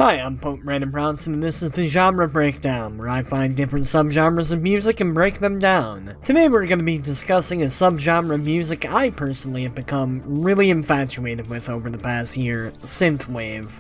Hi, I'm Pope Brandon Brownson, and this is the Genre Breakdown, where I find different subgenres of music and break them down. Today we're going to be discussing a subgenre of music I personally have become really infatuated with over the past year, Synthwave.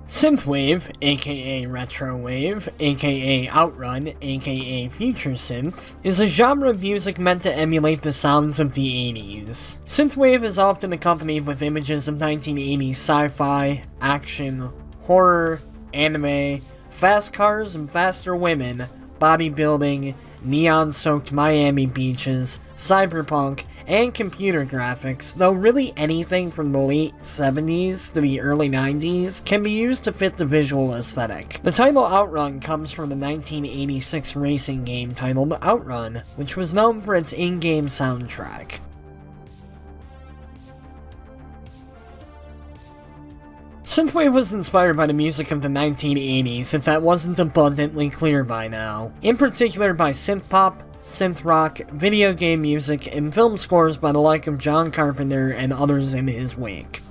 Synthwave, aka Retrowave, aka Outrun, aka Future Synth, is a genre of music meant to emulate the sounds of the 80s. Synthwave is often accompanied with images of 1980s sci-fi, action, horror, anime, fast cars and faster women, bodybuilding, neon-soaked Miami beaches, cyberpunk, and computer graphics, though really anything from the late 70s to the early 90s can be used to fit the visual aesthetic. The title Outrun comes from the 1986 racing game titled Outrun, which was known for its in-game soundtrack. Synthwave was inspired by the music of the 1980s, if that wasn't abundantly clear by now, in particular by synth-pop, synth rock, video game music, and film scores by the like of John Carpenter and others in his wake.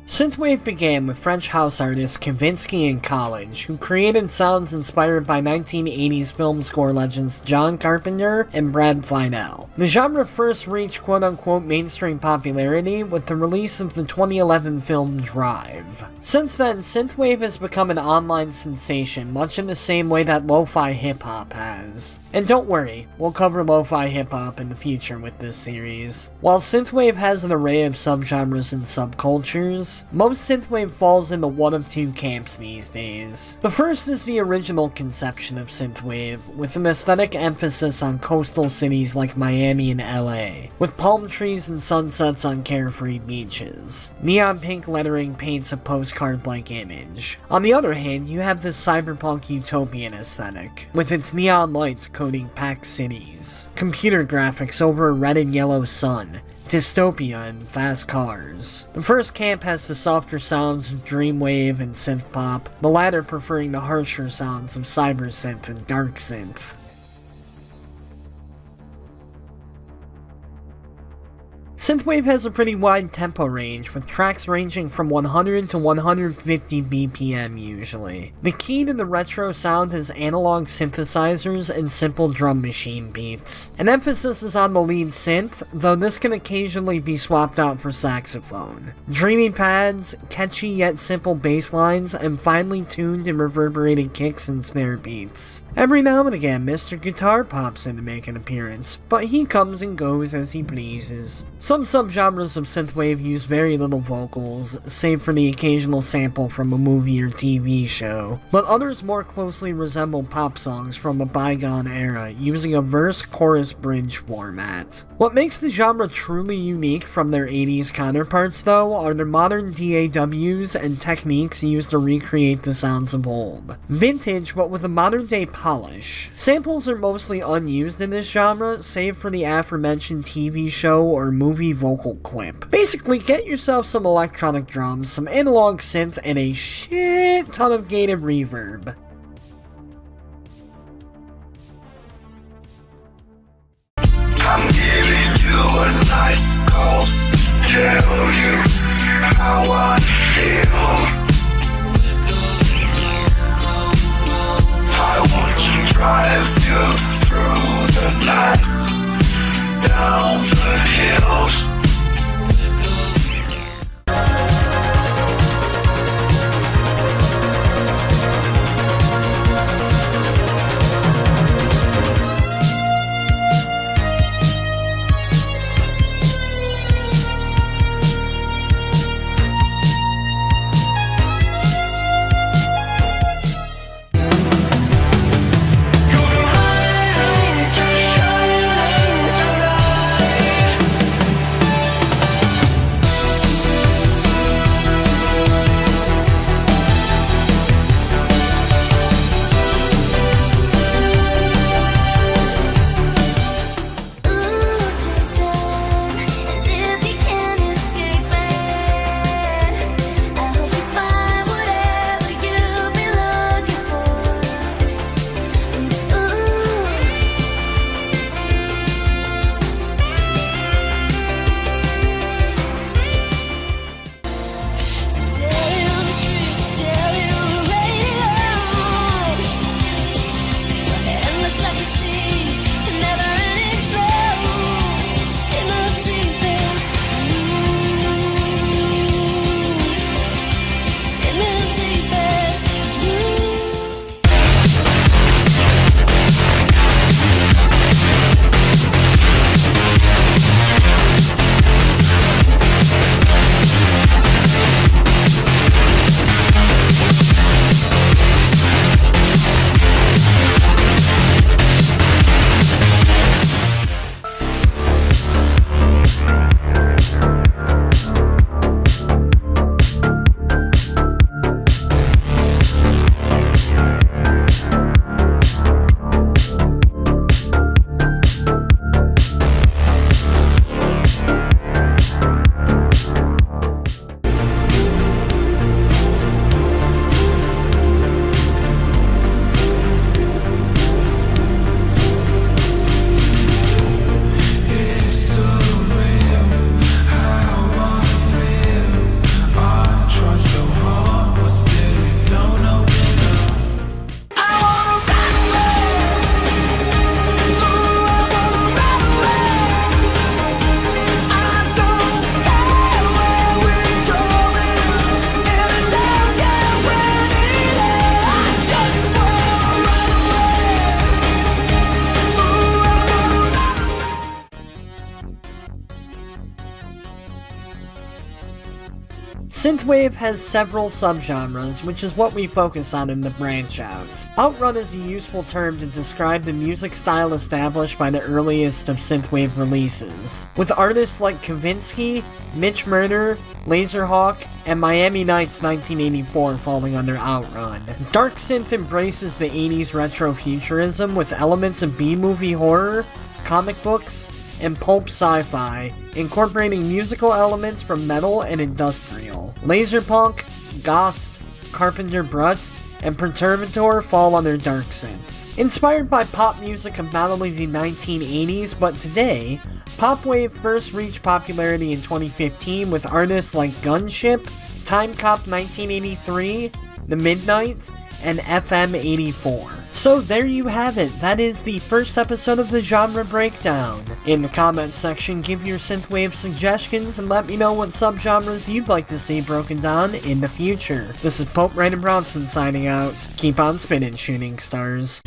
Synthwave began with French house artist Kavinsky in college, who created sounds inspired by 1980s film score legends John Carpenter and Brad Fiedel. The genre first reached quote-unquote mainstream popularity with the release of the 2011 film Drive. Since then, Synthwave has become an online sensation, much in the same way that lo-fi hip-hop has. And don't worry, we'll cover lo-fi hip-hop in the future with this series. While Synthwave has an array of subgenres and subcultures, most synthwave falls into one of two camps these days. The first is the original conception of synthwave, with an aesthetic emphasis on coastal cities like Miami and LA, with palm trees and sunsets on carefree beaches. Neon pink lettering paints a postcard-like image. On the other hand, you have this cyberpunk utopian aesthetic, with its neon lights coating packed cities, computer graphics over a red and yellow sun, dystopia, and fast cars. The first camp has the softer sounds of dreamwave and synth-pop, the latter preferring the harsher sounds of cybersynth and dark synth. Synthwave has a pretty wide tempo range, with tracks ranging from 100 to 150 BPM usually. The key to the retro sound is analog synthesizers and simple drum machine beats. An emphasis is on the lead synth, though this can occasionally be swapped out for saxophone. Dreamy pads, catchy yet simple bass lines, and finely tuned and reverberated kicks and snare beats. Every now and again, Mr. Guitar pops in to make an appearance, but he comes and goes as he pleases. Some subgenres of synthwave use very little vocals, save for the occasional sample from a movie or TV show, but others more closely resemble pop songs from a bygone era, using a verse-chorus-bridge format. What makes the genre truly unique from their 80s counterparts, though, are their modern DAWs and techniques used to recreate the sounds of old. Vintage, but with a modern-day polish. Samples are mostly unused in this genre, save for the aforementioned TV show or movie vocal clip. Basically, get yourself some electronic drums, some analog synth, and a shit ton of gated reverb. I'm giving you a night call to tell you how I feel. I want to drive you through the night, down the hills. Synthwave has several subgenres, which is what we focus on in the branch out. Outrun is a useful term to describe the music style established by the earliest of Synthwave releases, with artists like Kavinsky, Mitch Murder, Laserhawk, and Miami Nights 1984 falling under Outrun. Dark Synth embraces the 80s retrofuturism with elements of B-movie horror, comic books, and pulp sci-fi, incorporating musical elements from metal and industrial. Laserpunk, Ghost, Carpenter Brut, and Perturbator fall under Dark Synth. Inspired by pop music of not only the 1980s but today, Popwave first reached popularity in 2015 with artists like Gunship, Time Cop 1983, The Midnight, and FM 84. So there you have it, that is the first episode of the Genre Breakdown. In the comments section, give your Synthwave suggestions and let me know what subgenres you'd like to see broken down in the future. This is Pope Brandon Brownson signing out. Keep on spinning, shooting stars.